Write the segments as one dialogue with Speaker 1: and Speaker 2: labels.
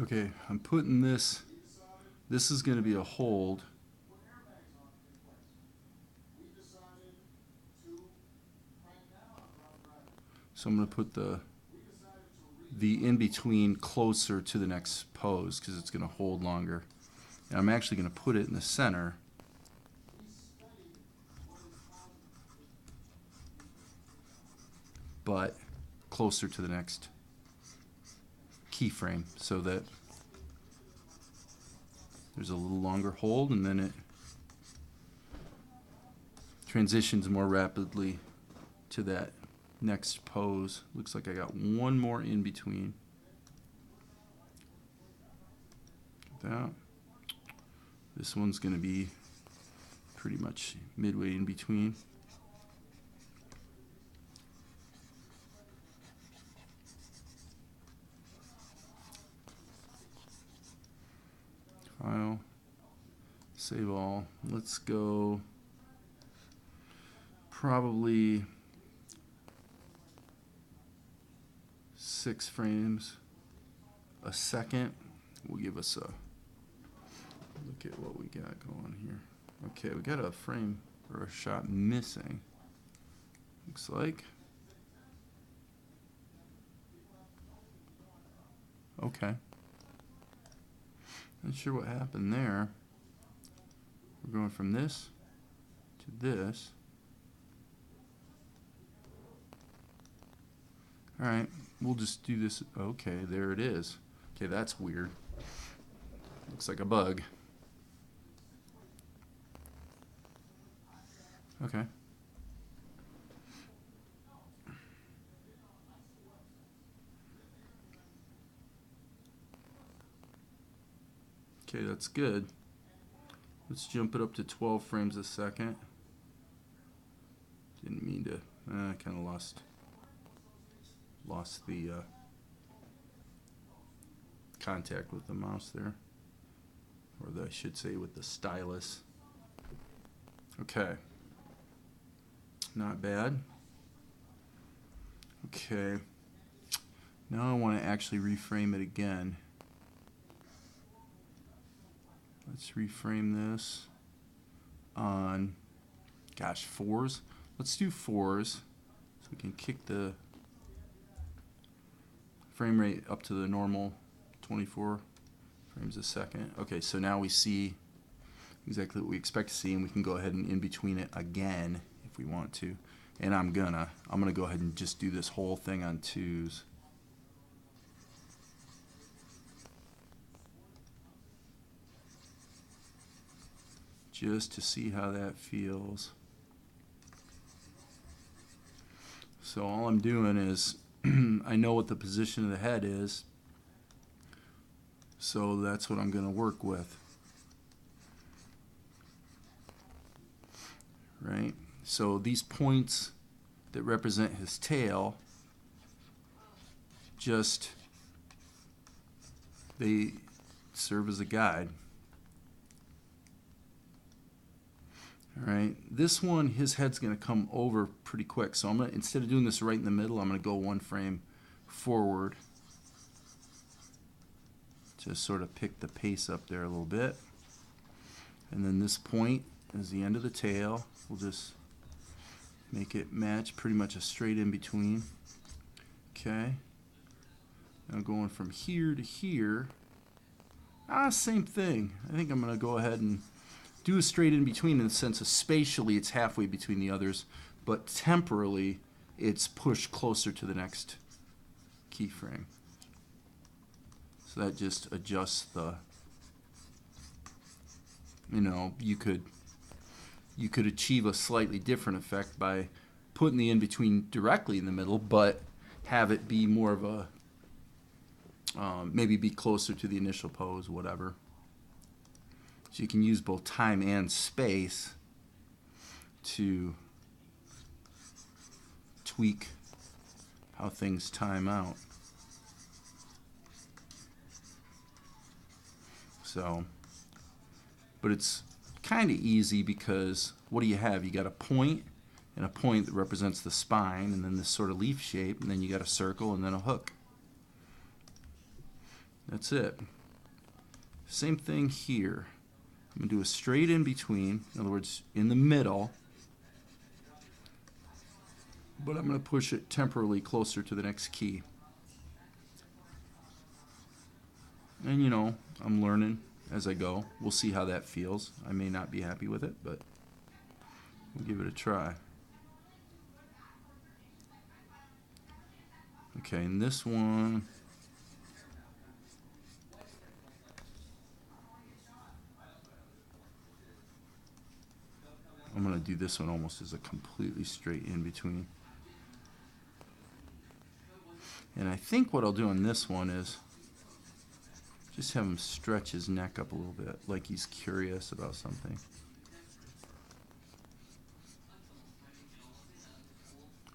Speaker 1: Okay, I'm putting this. This is going to be a hold. So I'm going to put the in-between closer to the next pose because it's going to hold longer. And I'm actually going to put it in the center. But closer to the next keyframe so that there's a little longer hold and then it transitions more rapidly to that next pose. Looks like I got one more in between. That. This one's going to be pretty much midway in between. File, save all. Let's go probably 6 frames a second will give us a look at what we got going here. Okay, we got a frame or a shot missing. Looks like. Okay. Not sure what happened there. We're going from this to this. Alright, we'll just do this. Okay, there it is. Okay, that's weird. Looks like a bug. Okay. Okay, that's good. Let's jump it up to 12 frames a second. Didn't mean to. I kind of lost the contact with the mouse there, or I should say with the stylus. Okay, not bad. Okay, now I want to actually reframe it again. Let's reframe this on, gosh, 4s. Let's do 4s so we can kick the frame rate up to the normal 24 frames a second. Okay, so now we see exactly what we expect to see, and we can go ahead and in between it again if we want to. And I'm gonna go ahead and just do this whole thing on 2s. Just to see how that feels. So all I'm doing is I know what the position of the head is, so that's what I'm going to work with. Right? So these points that represent his tail, just they serve as a guide. Alright, this one, his head's going to come over pretty quick. So I'm going to, instead of doing this right in the middle, I'm going to go 1 frame forward to sort of pick the pace up there a little bit. And then this point is the end of the tail. We'll just make it match pretty much a straight in between. Okay. Now going from here to here. Same thing. I think I'm going to go ahead and do a straight in between in the sense of spatially it's halfway between the others, but temporally it's pushed closer to the next keyframe. So that just adjusts the, you could achieve a slightly different effect by putting the in-between directly in the middle, but have it be more of a, maybe be closer to the initial pose, whatever. So you can use both time and space to tweak how things time out. So, but it's kind of easy because what do you have? You got a point and a point that represents the spine, and then this sort of leaf shape, and then you got a circle and then a hook. That's it. Same thing here. I'm going to do a straight in between, in other words, in the middle, but I'm going to push it temporarily closer to the next key. And you know, I'm learning as I go. We'll see how that feels. I may not be happy with it, but we'll give it a try. Okay, and this one, I'm going to do this one almost as a completely straight in between. And I think what I'll do on this one is just have him stretch his neck up a little bit, like he's curious about something.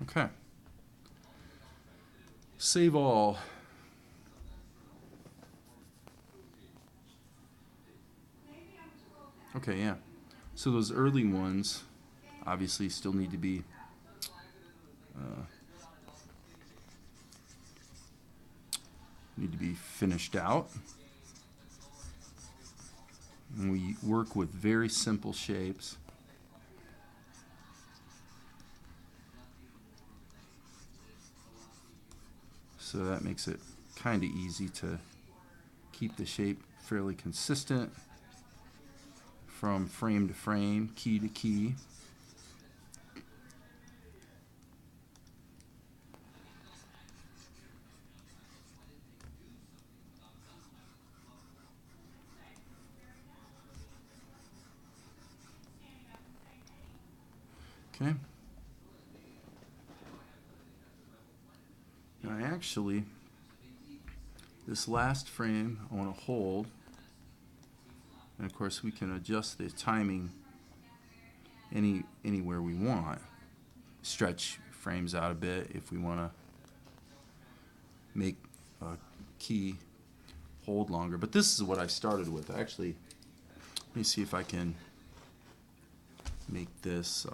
Speaker 1: Okay. Save all. Okay, yeah. So those early ones obviously still need to be finished out. And we work with very simple shapes. So that makes it kind of easy to keep the shape fairly consistent from frame to frame, key to key. Okay. Now actually, this last frame I want to hold, and of course we can adjust the timing anywhere we want. Stretch frames out a bit if we want to make a key hold longer. But this is what I started with. Actually, let me see if I can make this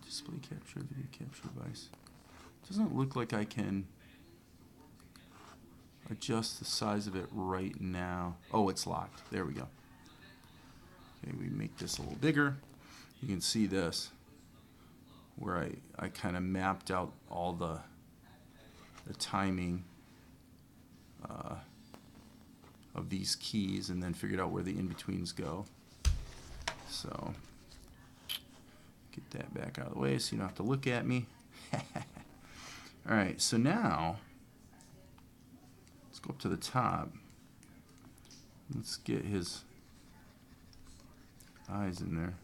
Speaker 1: display capture, video capture device. Doesn't look like I can adjust the size of it right now. Oh, it's locked. There we go. Okay, we make this a little bigger. You can see this where I kind of mapped out all the timing of these keys and then figured out where the in-betweens go. So get that back out of the way so you don't have to look at me. All right, so now let's go up to the top. Let's get his eyes in there.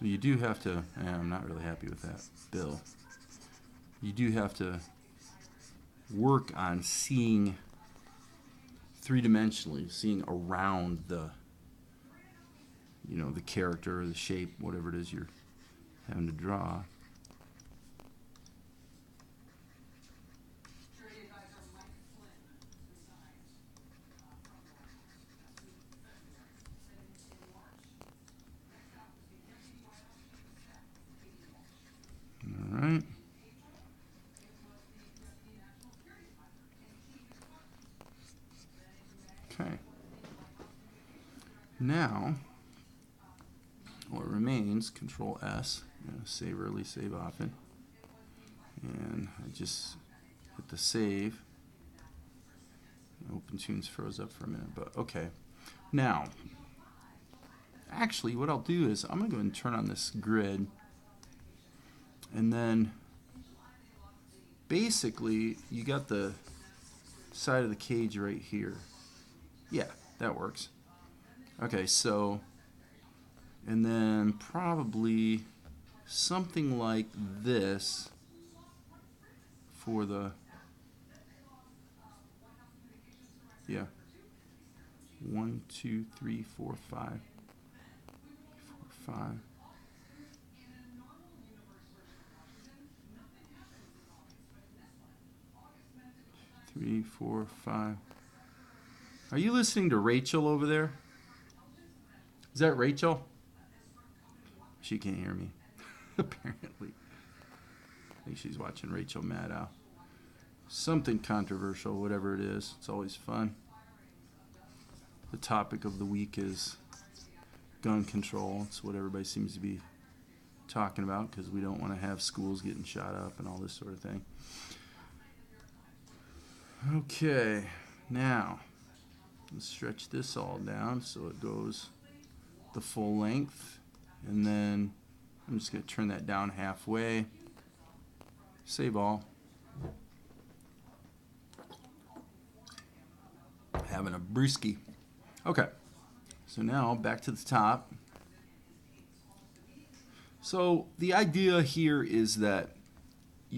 Speaker 1: You do have to, I'm not really happy with that, Bill. You do have to work on seeing three-dimensionally, seeing around the, you know, the character or the shape, whatever it is you're having to draw. All right. Okay. Now, what remains, Control S, save early, save often. And I just hit the save. OpenTunes froze up for a minute, but okay. Now, actually, what I'll do is I'm going to go ahead and turn on this grid, and then basically you got the side of the cage right here. Yeah, that works. Okay, so, and then probably something like this for the, yeah, 1, 2, 3, 4, 5, 4, 5. 3, 4, 5. Are you listening to Rachel over there? Is that Rachel? She can't hear me, apparently. I think she's watching Rachel Maddow. Something controversial, whatever it is. It's always fun. The topic of the week is gun control. It's what everybody seems to be talking about because we don't want to have schools getting shot up and all this sort of thing. Okay, now let's stretch this all down so it goes the full length, and then I'm just going to turn that down halfway. Save all. Having a brewski. Okay, so now back to the top. So the idea here is that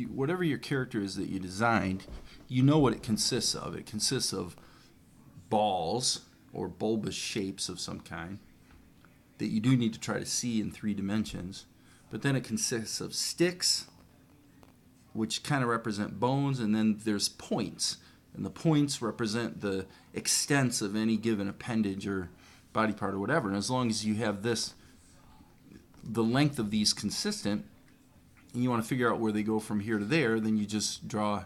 Speaker 1: whatever your character is that you designed, you know what it consists of. It consists of balls or bulbous shapes of some kind that you do need to try to see in 3 dimensions. But then it consists of sticks, which kind of represent bones, and then there's points. And the points represent the extents of any given appendage or body part or whatever. And as long as you have this, the length of these consistent, and you want to figure out where they go from here to there, then you just draw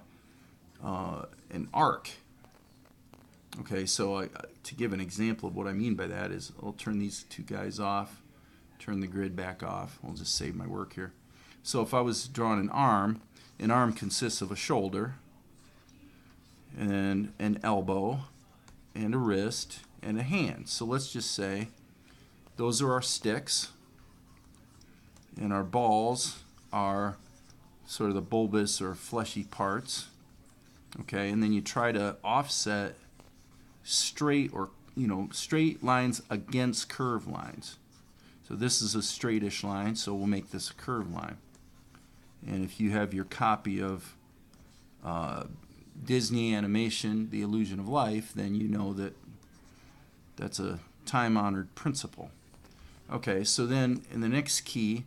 Speaker 1: an arc. Okay, so to give an example of what I mean by that is I'll turn these 2 guys off, turn the grid back off. I'll just save my work here. So if I was drawing an arm consists of a shoulder and an elbow and a wrist and a hand. So let's just say those are our sticks, and our balls are sort of the bulbous or fleshy parts. Okay, and then you try to offset straight or straight lines against curved lines. So this is a straightish line, so we'll make this a curved line. And if you have your copy of Disney animation, The Illusion of Life, then you know that that's a time-honored principle. Okay, so then in the next key,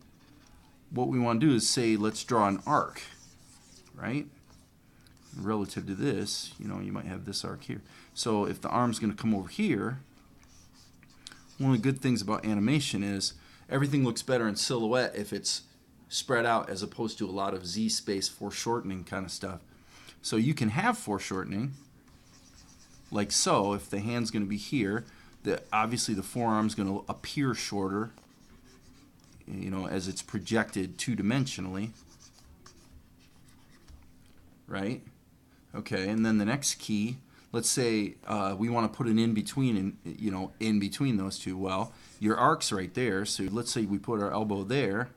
Speaker 1: what we want to do is say, let's draw an arc, right? Relative to this, you might have this arc here. So if the arm's going to come over here, one of the good things about animation is everything looks better in silhouette if it's spread out as opposed to a lot of Z-space foreshortening kind of stuff. So you can have foreshortening, like so. If the hand's going to be here, obviously the forearm's going to appear shorter, as it's projected 2-dimensionally, right? Okay, and then the next key, let's say we want to put an in-between, in between those two. Well, your arc's right there, so let's say we put our elbow there,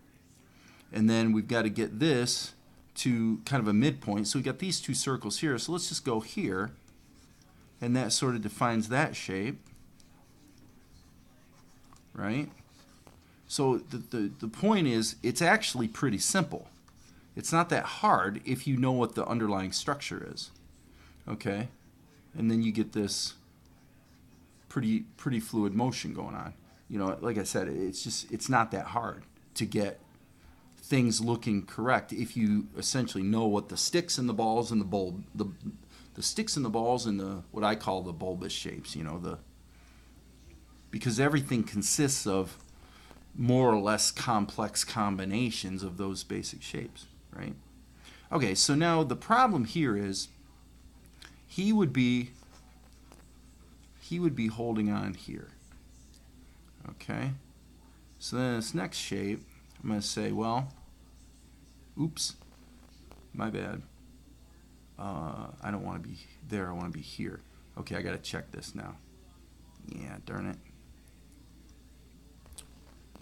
Speaker 1: and then we've got to get this to kind of a midpoint. So we got these 2 circles here, so let's just go here, and that sort of defines that shape, right? So the point is, it's actually pretty simple. It's not that hard if you know what the underlying structure is, okay? And then you get this pretty fluid motion going on. Like I said, it's not that hard to get things looking correct if you essentially know what the sticks and the balls and the sticks and the balls and the what I call the bulbous shapes, because everything consists of more or less complex combinations of those basic shapes, right? Okay, so now the problem here is he would be holding on here. Okay, so then this next shape, I'm going to say, well, oops, my bad. I don't want to be there, I want to be here. Okay, I got to check this now. Yeah, darn it.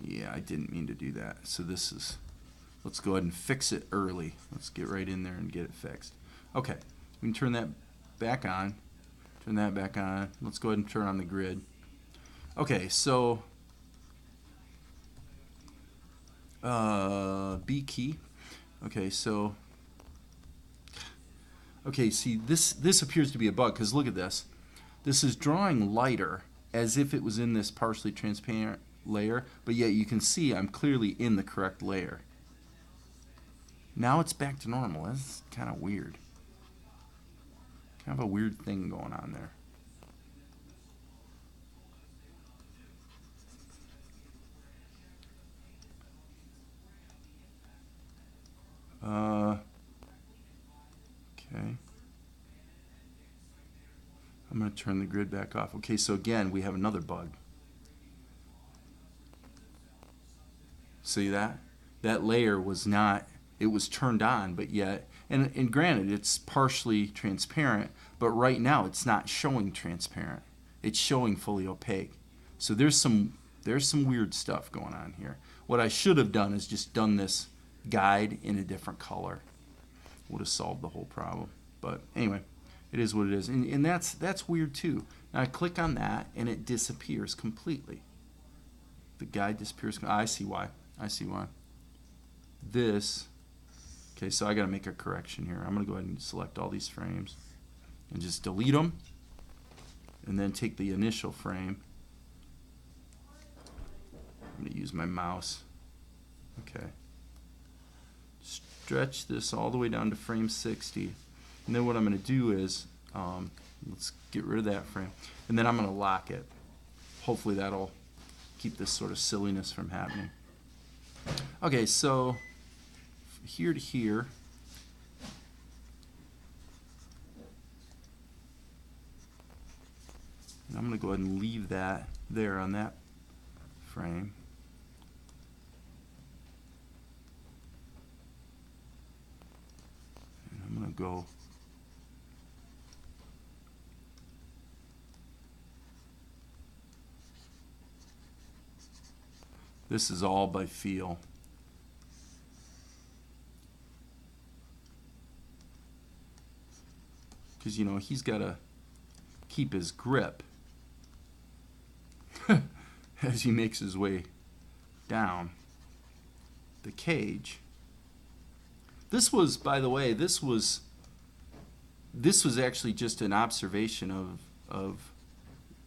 Speaker 1: Yeah, I didn't mean to do that. So this is, let's go ahead and fix it early. Let's get right in there and get it fixed. Okay, we can turn that back on. Turn that back on. Let's go ahead and turn on the grid. Okay, so B key. Okay, so see this appears to be a bug because look at this. This is drawing lighter as if it was in this partially transparent layer, but yet you can see I'm clearly in the correct layer. Now it's back to normal. That's kind of weird. Kind of a weird thing going on there. Okay. I'm going to turn the grid back off. Okay, so again, we have another bug. See that? That layer was not, it was turned on, but yet, and granted, it's partially transparent, but right now it's not showing transparent. It's showing fully opaque. So there's some weird stuff going on here. What I should have done is just done this guide in a different color. Would have solved the whole problem. But anyway, it is what it is. And that's weird too. Now I click on that and it disappears completely. The guide disappears. I see why. I see why. This, okay, so I got to make a correction here. I'm going to go ahead and select all these frames and just delete them and then take the initial frame. I'm going to use my mouse. Okay. Stretch this all the way down to frame 60. And then what I'm going to do is, let's get rid of that frame. And then I'm going to lock it. Hopefully that'll keep this sort of silliness from happening. Okay, so here to here, and I'm going to go ahead and leave that there on that frame. And I'm going to go this is all by feel. Because, you know, he's got to keep his grip as he makes his way down the cage. This was, by the way, this was actually just an observation of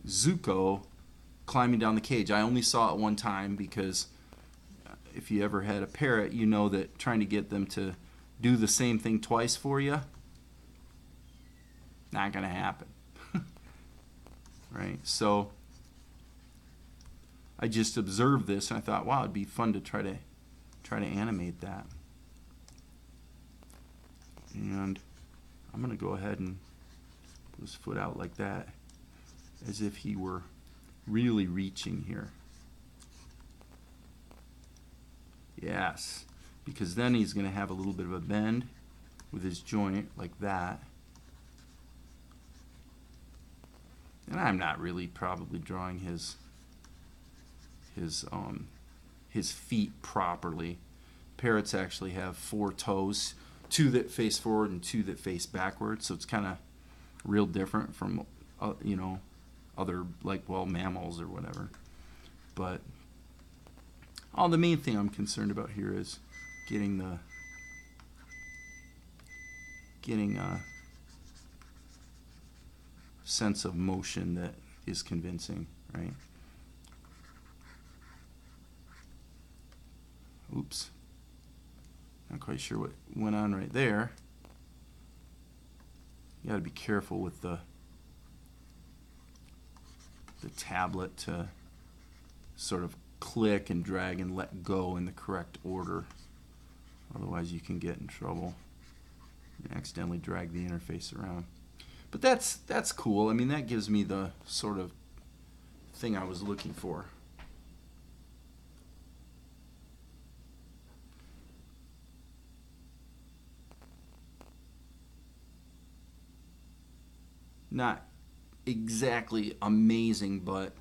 Speaker 1: Zuko climbing down the cage. I only saw it one time because if you ever had a parrot, you know that trying to get them to do the same thing twice for you, not going to happen. Right? So I just observed this and I thought, wow, it'd be fun to try to animate that. And I'm going to go ahead and put his foot out like that as if he were really reaching here. Yes, because then he's going to have a little bit of a bend with his joint like that. And I'm not really probably drawing his feet properly. Parrots actually have 4 toes, 2 that face forward and 2 that face backwards, so it's kind of real different from you know, other, like, well, mammals or whatever. But the main thing I'm concerned about here is getting a sense of motion that is convincing, right? Oops. Not quite sure what went on right there. You got to be careful with the tablet to sort of click and drag and let go in the correct order. Otherwise you can get in trouble and accidentally drag the interface around. But that's cool. I mean, that gives me the sort of thing I was looking for. Not exactly amazing, but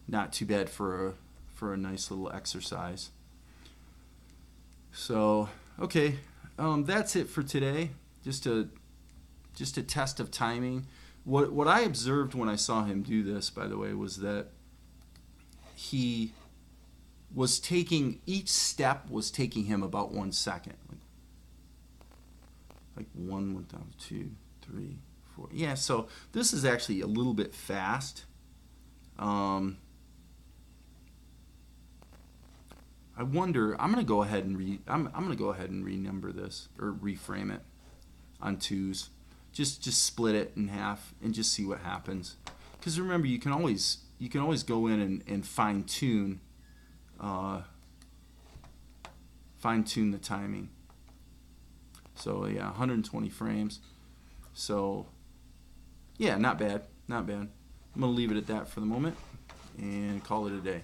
Speaker 1: not too bad for a nice little exercise. So, okay, that's it for today. Just a test of timing. What I observed when I saw him do this, by the way, was that he was taking, each step was taking him about 1 second. Like 1, 2, 3, 4. Yeah, so this is actually a little bit fast. I wonder. I'm gonna go ahead and I'm gonna go ahead and renumber this or reframe it on 2s. Just split it in half and just see what happens. Because remember, you can always go in and fine tune the timing. So yeah, 120 frames. So yeah, not bad, not bad. I'm gonna leave it at that for the moment and call it a day.